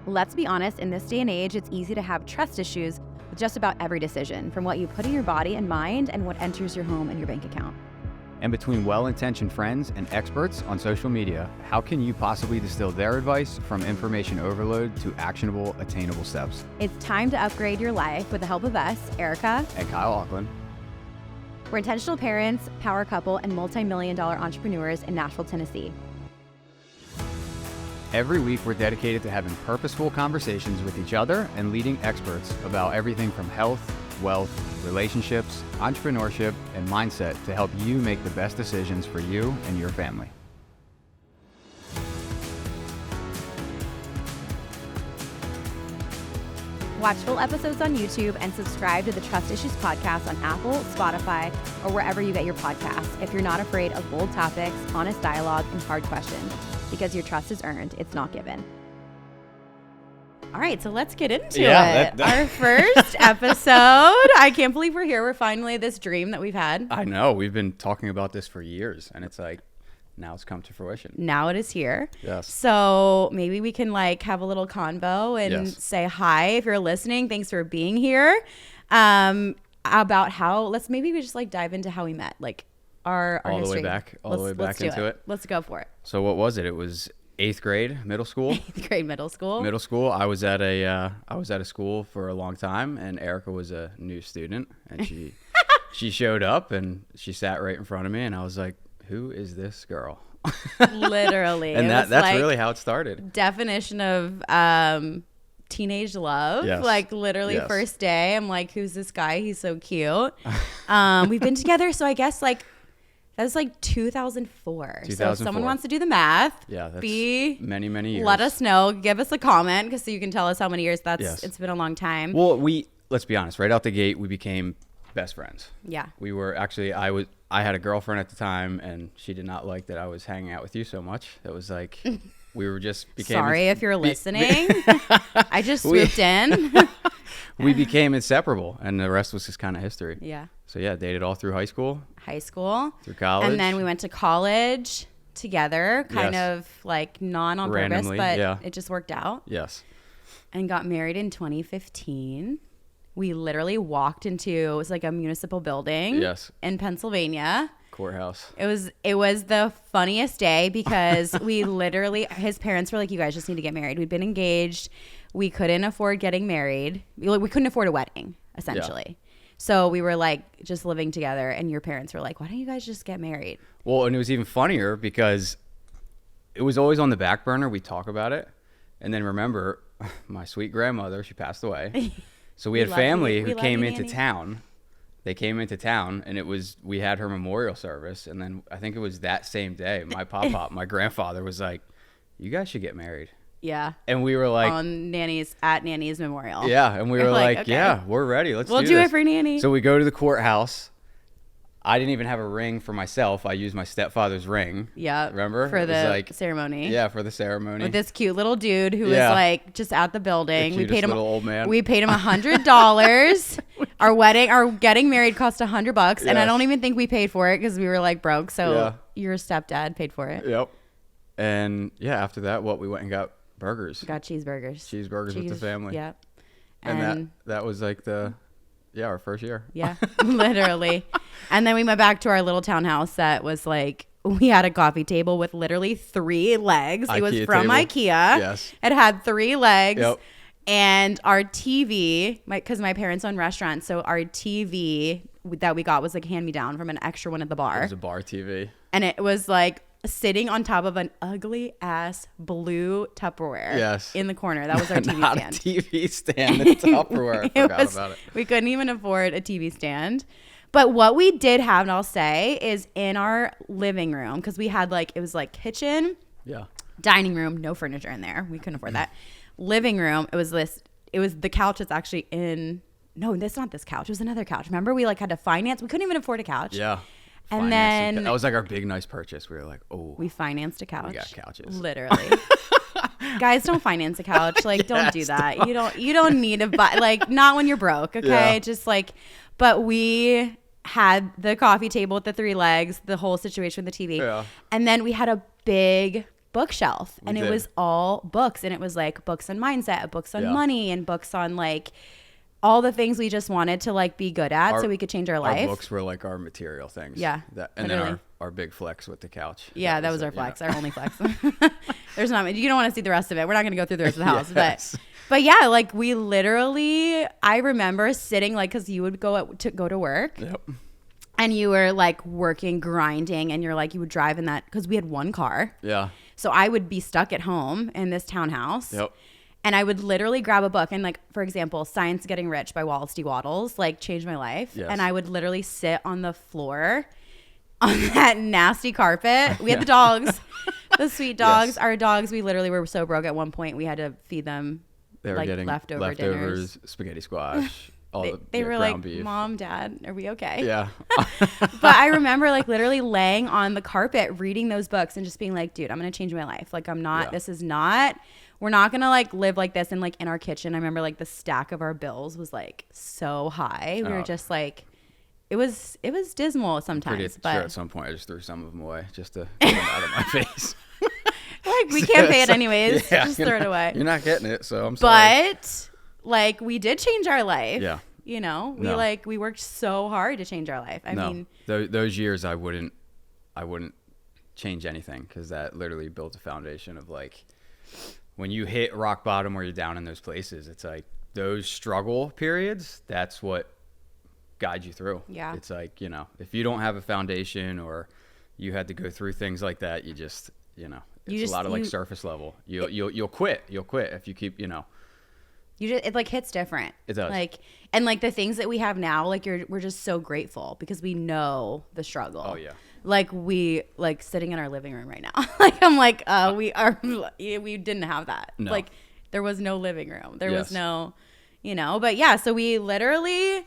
Let's be honest, in this day and age, it's easy to have trust issues with just about every decision, from what you put in your body and mind and what enters your home and your bank account. And between well-intentioned friends and experts on social media, how can you possibly distill their advice from information overload to actionable, attainable steps? It's time to upgrade your life with the help of us, Erika and Kyle Auckland. We're intentional parents, power couple, and multi-million-dollar entrepreneurs in Nashville, Tennessee. Every week, we're dedicated to having purposeful conversations with each other and leading experts about everything from health, wealth, relationships, entrepreneurship, and mindset to help you make the best decisions for you and your family. Watch full episodes on YouTube and subscribe to the Trust Issues podcast on Apple, Spotify, or wherever you get your podcasts if you're not afraid of bold topics, honest dialogue, and hard questions. Because your trust is earned, it's not given. All right, so let's get into it. Our first episode. I can't believe we're here. We're finally this dream that we've had. I know. We've been talking about this for years, and it's like, now it's come to fruition. Now it is here. Yes. So maybe we can have a little convo and say hi if you're listening. Thanks for being here. About how, maybe we just dive into how we met, our all history. All the way back into it. Let's go for it. So what was it? It was 8th grade, middle school. 8th grade, middle school. Middle school. I was at a school for a long time, and Erika was a new student, and she showed up and she sat right in front of me, and I was like, who is this girl? Literally. And that's really how it stared. Definition of teenage love. Yes. Literally first day, I'm like, who's this guy? He's so cute. We've been together, so I guess that's 2004. So if someone wants to do the math, that's many, many years. Let us know. Give us a comment so you can tell us how many years it's been a long time. Well, let's be honest, right out the gate, we became best friends. Yeah. We were actually, I had a girlfriend at the time, and she did not like that I was hanging out with you so much. It was like, we were just became. Sorry if you're listening. I just swooped in. We became inseparable, and the rest was just kind of history. Yeah. So yeah, dated all through high school. Through college. And then we went to college together, kind of non on purpose, but it just worked out. Yes. And got married in 2015. We literally walked into, it was a municipal building in Pennsylvania. Courthouse. It was the funniest day because we literally, his parents were like, you guys just need to get married. We'd been engaged. We couldn't afford getting married. We couldn't afford a wedding, essentially. Yeah. So we were just living together, and your parents were like, why don't you guys just get married? Well, and it was even funnier because it was always on the back burner. We talk about it. And then remember, my sweet grandmother, she passed away. So we had family who came into town. They came into town, and we had her memorial service. And then I think it was that same day, my grandfather was like, you guys should get married. Yeah. And we were like, at Nanny's memorial. Yeah. And we were like, okay. Yeah, we're ready. We'll do it for Nanny. So we go to the courthouse. I didn't even have a ring for myself. I used my stepfather's ring. Yeah. Remember? For the ceremony. Yeah, for the ceremony. With this cute little dude who was just at the building. The cutest little old man. We paid him $100. Our getting married cost $100, yes. And I don't even think we paid for it because we were broke. So your stepdad paid for it. Yep. And after that, we went and got burgers. Got cheeseburgers with the family. Yep. And that was our first year. Yeah, literally. And then we went back to our little townhouse that was we had a coffee table with literally 3 legs. It was from IKEA. Yes. It had 3 legs. Yep. And our TV, because my parents own restaurants, so our TV that we got was hand-me-down from an extra one at the bar. It was a bar TV. And it was sitting on top of an ugly ass blue Tupperware in the corner. That was our TV Not stand. A TV stand, the Tupperware. I forgot about it. We couldn't even afford a TV stand. But what we did have, and I'll say, is in our living room, because we had it was kitchen, dining room, no furniture in there. We couldn't afford that. Living room, it was the couch that's actually in, no, that's not this couch. It was another couch. Remember, we had to finance. We couldn't even afford a couch. Yeah. And then that was our big nice purchase. We were like, oh, we financed a couch. We got couches. Literally. Guys, don't finance a couch. Don't do that. You don't need to buy, not when you're broke. Okay. Yeah. Just but we had the coffee table with the 3 legs, the whole situation with the TV. Yeah. And then we had a big bookshelf, and it was all books, and it was like books on mindset, books on money, and books on like all the things we just wanted to like be good at so we could change our life. Our books were like our material things. Yeah. And then our big flex with the couch. Yeah, that was our flex, our only flex. There's not, you don't want to see the rest of it. We're not going to go through the rest of the house. But yeah, like we literally, I remember sitting like, cause you would go to work. Yep. And you were like working, grinding, and you're like, you would drive in that, because we had one car. Yeah. So I would be stuck at home in this townhouse. Yep. And I would literally grab a book, and like, for example, Science Getting Rich by Wallace D. Wattles, like changed my life. Yes. And I would literally sit on the floor on that nasty carpet. We had the dogs, the sweet dogs. Yes. Our dogs, we literally were so broke at one point, we had to feed them they were like getting leftovers, dinners. Spaghetti squash. They were like, beef. Mom, Dad, are we okay? Yeah. But I remember like literally laying on the carpet, reading those books and just being like, dude, I'm going to change my life. Like we're not going to like live like this. And like in our kitchen, I remember like the stack of our bills was like so high. We were just like, it was dismal sometimes. But sure at some point I just threw some of them away just to get them out of my face. Like we can't pay it anyways. Just throw it away. You're not getting it. So I'm sorry. But like we did change our life. Yeah. You know, we worked so hard to change our life. I mean, those years I wouldn't change anything, because that literally built a foundation of like, when you hit rock bottom or you're down in those places, it's like those struggle periods, that's what guides you through. Yeah. It's like, you know, if you don't have a foundation or you had to go through things like that, you just, you know, it's a lot of like surface level. You'll quit. You'll quit if you keep, you know. It like hits different. It does. Like, and like the things that we have now, like we're just so grateful because we know the struggle. Oh yeah. Like we like sitting in our living room right now. Like I'm like, we didn't have that. No. Like there was no living room. There was no, you know, but yeah, so we literally,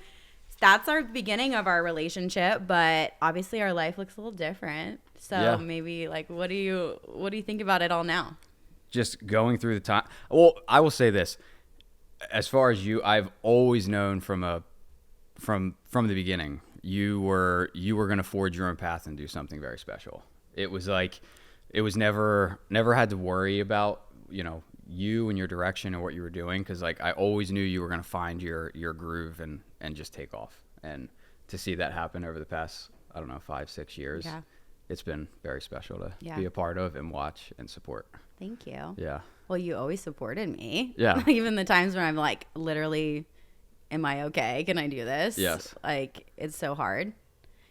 that's our beginning of our relationship, but obviously our life looks a little different. So maybe like, what do you think about it all now? Just going through the time. Well, I will say this. As far as you, I've always known from the beginning, you were going to forge your own path and do something very special. It was like, it was never had to worry about, you know, you and your direction and what you were doing. 'Cause like, I always knew you were going to find your groove and just take off. And to see that happen over the past, I don't know, 5-6 years, it's been very special to be a part of and watch and support. Thank you. Yeah. Well, you always supported me. Yeah. Even the times when I'm like, literally, am I okay? Can I do this? Yes. Like, it's so hard.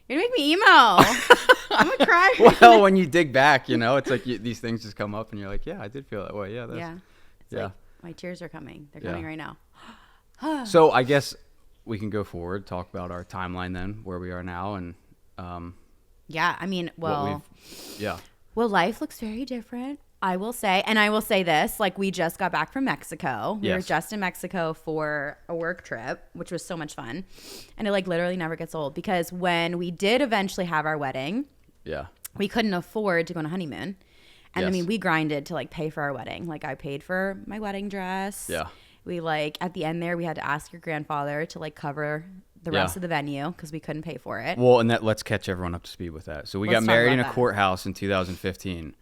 You're gonna make me emo. I'm gonna cry. Well, when you dig back, you know, it's like these things just come up and you're like, yeah, I did feel that way. Yeah. It's like, my tears are coming. They're coming right now. So I guess we can go forward, talk about our timeline then, where we are now. And I mean, well, life looks very different. I will say this, like we just got back from Mexico. We were just in Mexico for a work trip, which was so much fun. And it like literally never gets old, because when we did eventually have our wedding, we couldn't afford to go on a honeymoon. And I mean, we grinded to like pay for our wedding. Like I paid for my wedding dress. Yeah. We like at the end there, we had to ask your grandfather to like cover the rest of the venue because we couldn't pay for it. Well, and let's catch everyone up to speed with that. So we got married in a courthouse in 2015.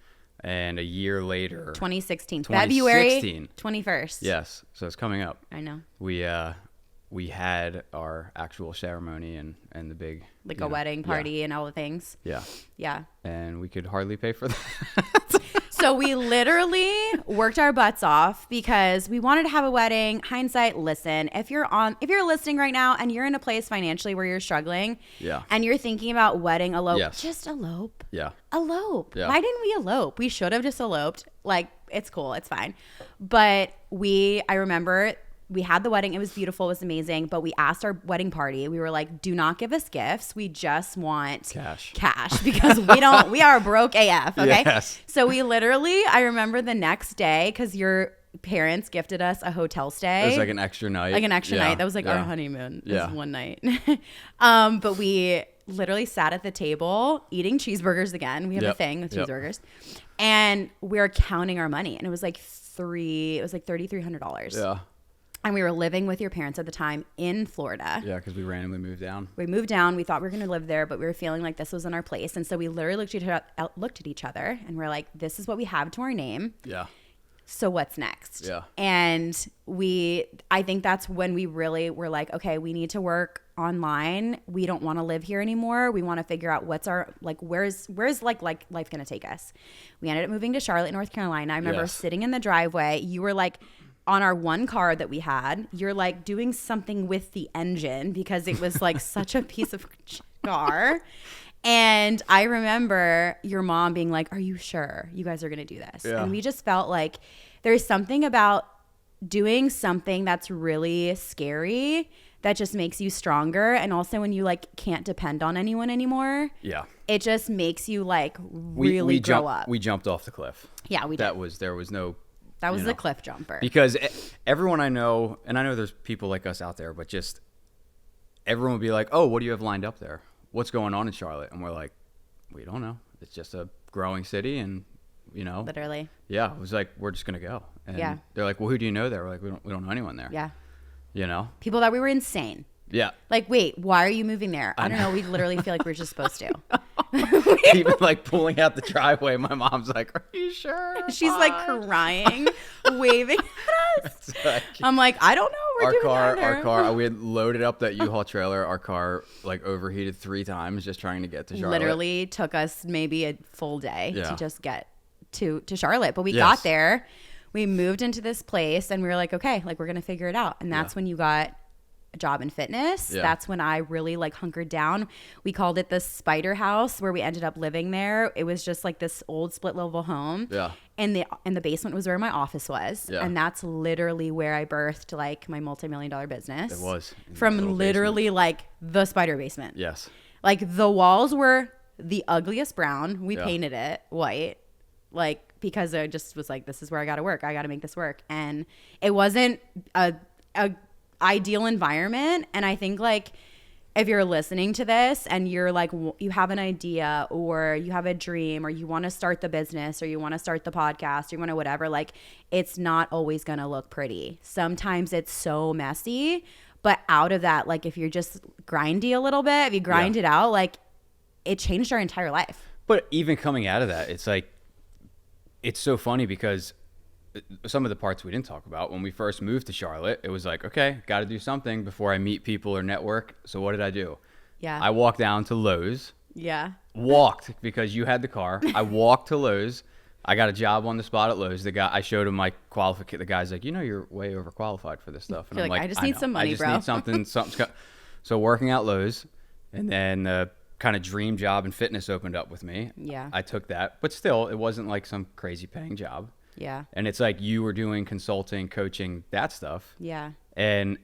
And a year later, 2016, February 21st. Yes, so it's coming up. I know. We had our actual ceremony and the big like a wedding party and all the things. Yeah. And we could hardly pay for that. So we literally worked our butts off because we wanted to have a wedding. Hindsight, listen, if you're listening right now and you're in a place financially where you're struggling, and you're thinking about wedding, just elope. Elope. Yeah. Why didn't we elope? We should have just eloped. Like, it's cool, it's fine. But I remember we had the wedding. It was beautiful. It was amazing. But we asked our wedding party. We were like, do not give us gifts. We just want cash because we are broke AF. Okay. Yes. So we literally, I remember the next day, because your parents gifted us a hotel stay. It was like an extra night. That was like our honeymoon. It was one night. But we literally sat at the table eating cheeseburgers again. We have a thing with cheeseburgers. And we were counting our money. And it was like $3,300. Yeah. And we were living with your parents at the time in Florida. Yeah, because we randomly moved down. We moved down. We thought we were going to live there, but we were feeling like this wasn't our place. And so we literally looked at each other and we're like, this is what we have to our name. Yeah. So what's next? Yeah. And I think that's when we really were like, okay, we need to work online. We don't want to live here anymore. We want to figure out what's our, like, where's like life going to take us? We ended up moving to Charlotte, North Carolina. I remember sitting in the driveway. You were like, on our one car that we had, you're like doing something with the engine because it was like such a piece of car. And I remember your mom being like, are you sure you guys are going to do this? Yeah. And we just felt like there's something about doing something that's really scary that just makes you stronger. And also when you like can't depend on anyone anymore. Yeah. It just makes you like really grow up. We jumped off the cliff. Yeah, we did. There was no... That was the cliff jumper. Because everyone I know, and I know there's people like us out there, but just everyone would be like, oh, what do you have lined up there? What's going on in Charlotte? And we're like, we don't know. It's just a growing city and, Literally. Yeah. It was like, we're just going to go. And they're like, well, who do you know there? We're like, we don't know anyone there. Yeah. People thought we were insane. Yeah. Like, wait, why are you moving there? I don't know. We literally feel like we're just supposed to. Even like pulling out the driveway, my mom's like, are you sure? She's like crying, waving at us. Like, I'm like, I don't know. Our car, we had loaded up that U-Haul trailer. Our car like overheated 3 times just trying to get to Charlotte. Literally took us maybe a full day to just get to Charlotte. But we got there. We moved into this place and we were like, okay, like we're going to figure it out. And that's when you got a job in fitness. That's when I really like hunkered down. We called it the Spider House where we ended up living there. It was just like this old split level home. Yeah. And the basement was where my office was. Yeah. And that's literally where I birthed like my multi-million-dollar business. It was. From literally basement. Like the spider basement. Yes. Like the walls were the ugliest brown. We painted it white. Like because I just was like, this is where I got to work. I got to make this work. And it wasn't a ideal environment. And I think like if you're listening to this and you're like, you have an idea or you have a dream or you want to start the business or you want to start the podcast or you want to whatever, like it's not always going to look pretty. Sometimes it's so messy, but out of that, like if you're just grindy a little bit, if you grind it out, like it changed our entire life. But even coming out of that, it's like, it's so funny because some of the parts we didn't talk about when we first moved to Charlotte, it was like, okay, got to do something before I meet people or network. So what did I do? Yeah. I walked down to Lowe's. Yeah. Walked because you had the car. I walked to Lowe's. I got a job on the spot at Lowe's. I showed him my qualification. The guy's like, you're way overqualified for this stuff. And I'm like, I just need some money, bro. I just need something. So working at Lowe's, and then kind of dream job in fitness opened up with me. Yeah. I took that, but still, it wasn't like some crazy paying job. Yeah. And it's like you were doing consulting, coaching, that stuff. Yeah. And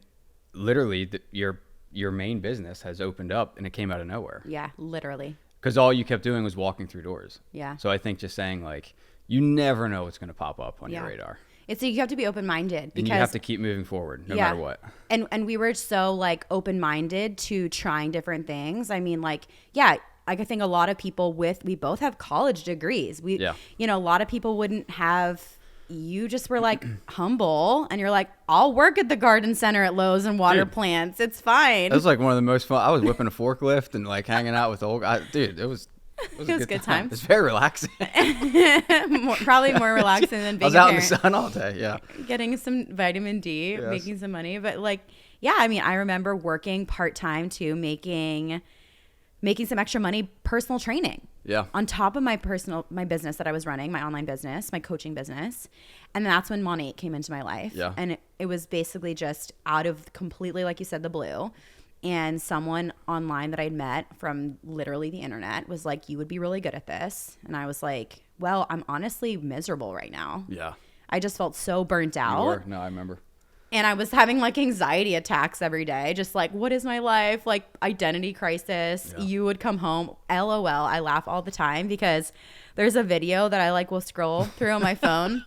literally your main business has opened up and it came out of nowhere. Yeah, literally. Because all you kept doing was walking through doors. Yeah. So I think just saying like, you never know what's going to pop up on your radar. It's you have to be open-minded. And you have to keep moving forward no matter what. And we were so like open-minded to trying different things. I mean like, yeah, I think a lot of people we both have college degrees. A lot of people wouldn't have, you just were like humble and you're like, I'll work at the garden center at Lowe's and water plants. It's fine. It was like one of the most fun. I was whipping a forklift and like hanging out with the old guy. Dude, it was a good time. It's very relaxing. Probably more relaxing than being I was out in the sun all day. Yeah. Getting some vitamin D, making some money. But like, yeah, I mean, I remember working part-time too, making some extra money, personal training. Yeah. On top of my business that I was running, my online business, my coaching business. And that's when Money came into my life. Yeah. And it was basically just out of completely, like you said, the blue. And someone online that I'd met from literally the internet was like, you would be really good at this. And I was like, well, I'm honestly miserable right now. Yeah. I just felt so burnt out. You were? No, I remember. And I was having like anxiety attacks every day. Just like, what is my life? Like identity crisis. Yeah. You would come home. LOL. I laugh all the time because there's a video that I like will scroll through on my phone.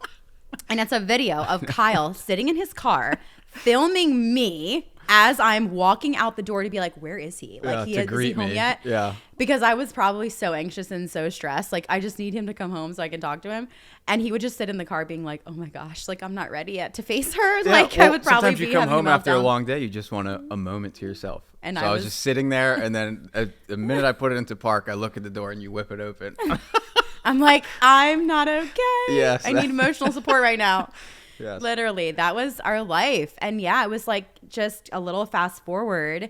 And it's a video of Kyle sitting in his car filming me as I'm walking out the door to be like, where is he? Like, is he home yet? Yeah. Because I was probably so anxious and so stressed. Like, I just need him to come home so I can talk to him. And he would just sit in the car being like, oh my gosh, like, I'm not ready yet to face her. Yeah, like, I would probably be sometimes you come home after a meltdown. long day, you just want a moment to yourself. And so I was just sitting there, and then the minute I put it into park, I look at the door and you whip it open. I'm like, I'm not okay. Yes. I need emotional support right now. Yes. Literally, that was our life. And yeah, it was like just a little fast forward.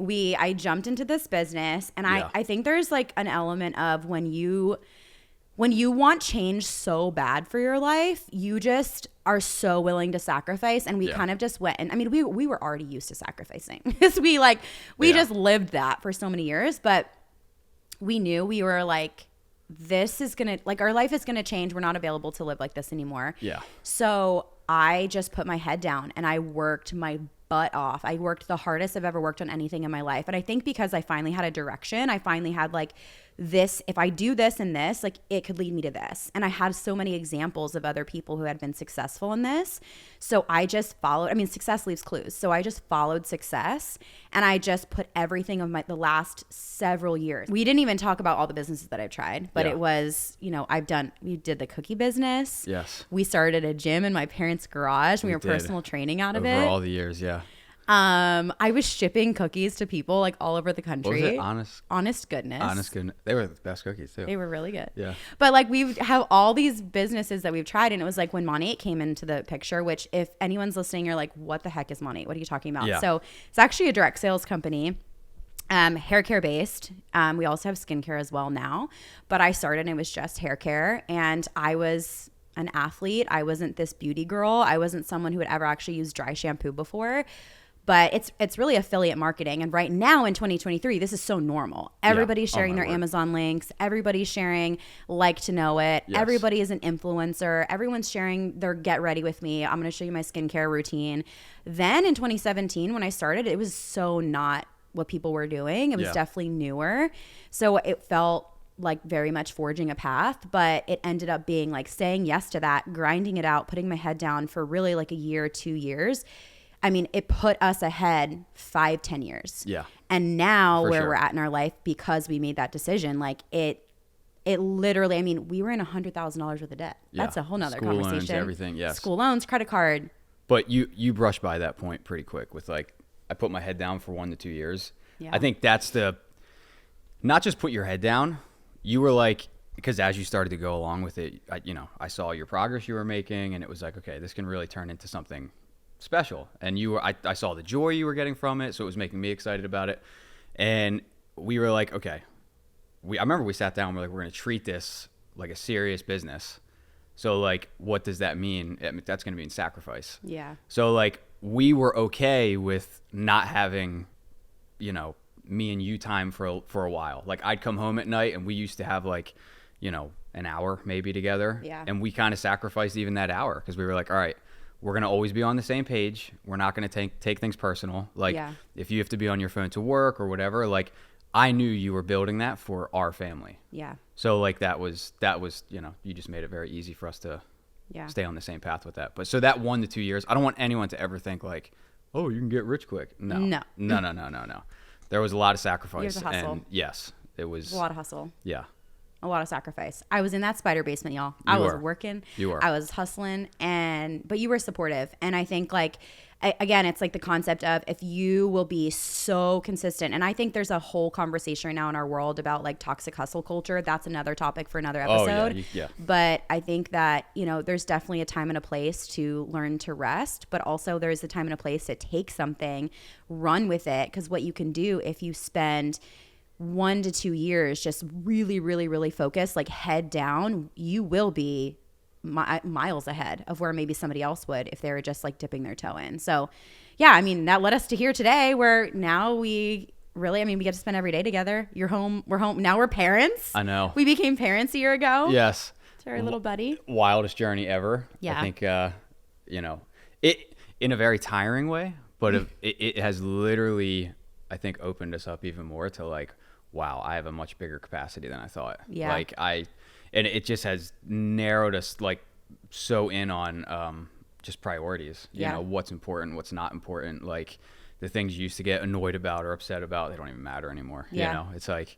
I jumped into this business, and I think there's like an element of when you want change so bad for your life, you just are so willing to sacrifice. And we kind of just went, and I mean, we were already used to sacrificing because we just lived that for so many years. But we knew we were like, this is gonna, like, our life is gonna change. We're not available to live like this anymore. Yeah. So I just put my head down and I worked my butt off. I worked the hardest I've ever worked on anything in my life. And I think because I finally had a direction, I finally had like this, if I do this and this, like, it could lead me to this. And I had so many examples of other people who had been successful in this. So I just followed, I mean, success leaves clues. So I just followed success, and I just put everything of the last several years. We didn't even talk about all the businesses that I've tried, but it was, we did the cookie business. Yes. We started a gym in my parents' garage. We were personal training out of it. Over all the years, yeah. I was shipping cookies to people like all over the country. What was it? Honest goodness. Honest goodness. They were the best cookies too. They were really good. Yeah. But like, we have all these businesses that we've tried, and it was like when Monate came into the picture, which if anyone's listening, you're like, what the heck is Monate? What are you talking about? Yeah. So it's actually a direct sales company. Hair care based. We also have skincare as well now, but I started and it was just hair care, and I was an athlete. I wasn't this beauty girl. I wasn't someone who had ever actually used dry shampoo before. But it's really affiliate marketing. And right now in 2023, this is so normal. Everybody's sharing their Amazon links. Everybody's sharing like to know it. Yes. Everybody is an influencer. Everyone's sharing their get ready with me. I'm going to show you my skincare routine. Then in 2017, when I started, it was so not what people were doing. It was definitely newer. So it felt like very much forging a path, but it ended up being like saying yes to that, grinding it out, putting my head down for really like a year, 2 years. I mean, it put us ahead 5-10 years. Yeah. And now we're at in our life, because we made that decision, like it literally, I mean, we were in $100,000 worth of debt. Yeah. That's a whole nother School conversation. loans, everything, yes. School loans, credit card. But you brush by that point pretty quick with like, I put my head down for 1 to 2 years. Yeah. I think that's not just put your head down. You were like, because as you started to go along with it, I saw your progress you were making, and it was like, okay, this can really turn into something special. And I saw the joy you were getting from it, so it was making me excited about it. And we were like, okay, I remember we sat down, we're like, we're going to treat this like a serious business. So like, what does that mean? That's going to mean sacrifice. Yeah. So like, we were okay with not having, me and you time for a while. Like, I'd come home at night, and we used to have like, an hour maybe together. Yeah. And we kind of sacrificed even that hour, because we were like, all right, we're going to always be on the same page. We're not going to take things personal. Like, if you have to be on your phone to work or whatever, like, I knew you were building that for our family. Yeah. So like, that was, you just made it very easy for us to stay on the same path with that. But so that 1 to 2 years, I don't want anyone to ever think like, oh, you can get rich quick. No. There was a lot of sacrifice. You have to hustle. And yes, it was a lot of hustle. Yeah. A lot of sacrifice. I was in that spider basement, y'all. I was working. You were. I was hustling, but you were supportive. And I think like, again, it's like the concept of, if you will be so consistent. And I think there's a whole conversation right now in our world about like toxic hustle culture. That's another topic for another episode. Oh, yeah. But I think that, there's definitely a time and a place to learn to rest, but also there's a time and a place to take something, run with it. Because what you can do if you spend 1 to 2 years just really, really, really focused, like head down, you will be miles ahead of where maybe somebody else would if they were just like dipping their toe in. So yeah, I mean, that led us to here today, where now we get to spend every day together. You're home, we're home. Now we're parents. I know. We became parents a year ago. Yes. To our little buddy. Wildest journey ever. Yeah. I think, it in a very tiring way, but it has literally, I think, opened us up even more to like, wow, I have a much bigger capacity than I thought. Yeah. Like and it just has narrowed us like so in on just priorities, you know, what's important, what's not important. Like, the things you used to get annoyed about or upset about, they don't even matter anymore. You know, it's like,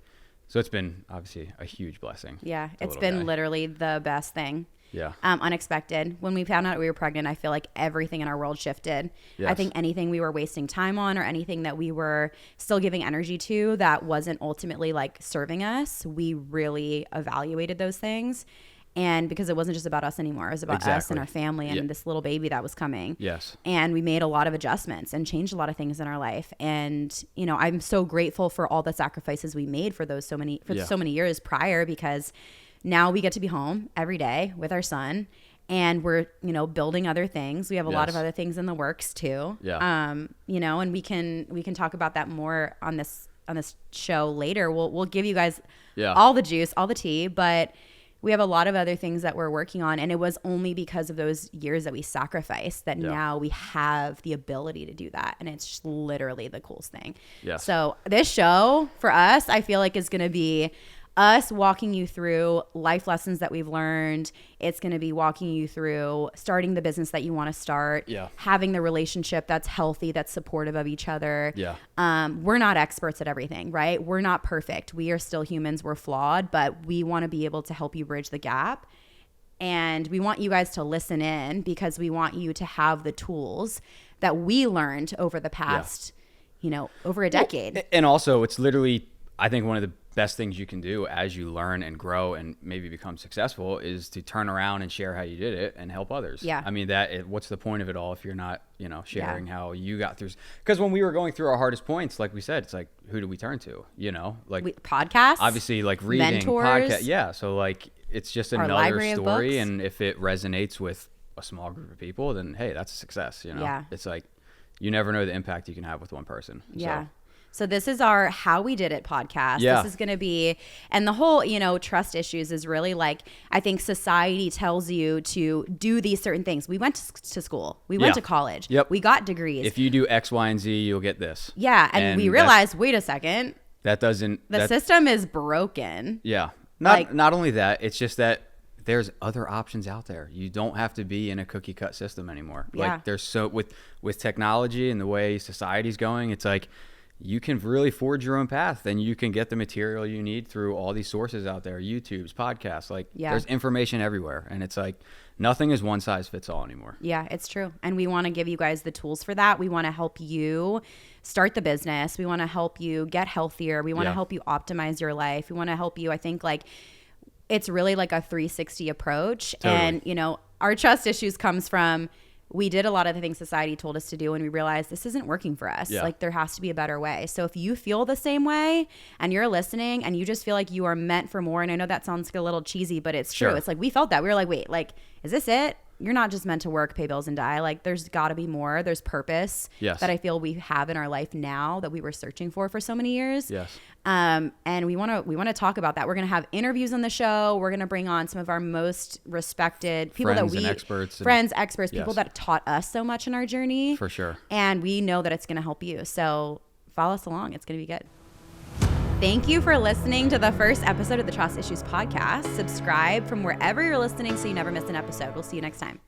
so it's been obviously a huge blessing. Yeah. It's been literally the best thing. Yeah. Unexpected. When we found out we were pregnant, I feel like everything in our world shifted. Yes. I think anything we were wasting time on or anything that we were still giving energy to that wasn't ultimately like serving us, we really evaluated those things. And because it wasn't just about us anymore, it was about us and our family and this little baby that was coming. Yes. And we made a lot of adjustments and changed a lot of things in our life. And, you know, I'm so grateful for all the sacrifices we made for those so many years prior, because now we get to be home every day with our son, and we're, you know, building other things. We have a lot of other things in the works too. Yeah. You know, and we can talk about that more on this show later. We'll give you guys all the juice, all the tea, but we have a lot of other things that we're working on, and it was only because of those years that we sacrificed that now we have the ability to do that, and it's just literally the coolest thing. Yes. So this show for us, I feel like, is going to be us walking you through life lessons that we've learned. It's going to be walking you through starting the business that you want to start, having the relationship that's healthy, that's supportive of each other. Yeah. We're not experts at everything, right? We're not perfect. We are still humans. We're flawed, but we want to be able to help you bridge the gap. And we want you guys to listen in, because we want you to have the tools that we learned over the past, you know, over a decade. And also, it's literally, I think, one of the best things you can do as you learn and grow and maybe become successful is to turn around and share how you did it and help others. Yeah. I mean, what's the point of it all if you're not, you know, sharing how you got through? Because when we were going through our hardest points, like we said, it's like, who do we turn to? You know, like podcasts, obviously, like reading, mentors, podcast. Yeah. So like, it's just another story. And if it resonates with a small group of people, then hey, that's a success. You know, it's like, you never know the impact you can have with one person. Yeah. So this is our How We Did It podcast. Yeah. This is going to be, and the whole, you know, trust issues is really like, I think society tells you to do these certain things. We went to school. We went to college. Yep. We got degrees. If you do X, Y, and Z, you'll get this. Yeah. And we realized, wait a second. The system is broken. Yeah. Not only that, it's just that there's other options out there. You don't have to be in a cookie cut system anymore. Yeah. Like there's with technology and the way society's going, it's like, you can really forge your own path, and you can get the material you need through all these sources out there, YouTube's, podcasts, like there's information everywhere. And it's like, nothing is one size fits all anymore. Yeah, it's true. And we want to give you guys the tools for that. We want to help you start the business. We want to help you get healthier. We want to help you optimize your life. We want to help you, I think, like, it's really like a 360 approach. Totally. And, you know, our trust issues comes from, we did a lot of the things society told us to do, and we realized this isn't working for us. Like, there has to be a better way. So if you feel the same way and you're listening and you just feel like you are meant for more, and I know that sounds a little cheesy, but it's true. It's like, we felt that. We were like, wait, like, is this it? You're not just meant to work, pay bills, and die. Like, there's got to be more. There's purpose that I feel we have in our life now that we were searching for so many years. Yes. And we want to talk about that. We're going to have interviews on the show. We're going to bring on some of our most respected people, friends, experts, people that taught us so much in our journey. For sure. And we know that it's going to help you. So follow us along. It's going to be good. Thank you for listening to the first episode of the Trust Issues podcast. Subscribe from wherever you're listening so you never miss an episode. We'll see you next time.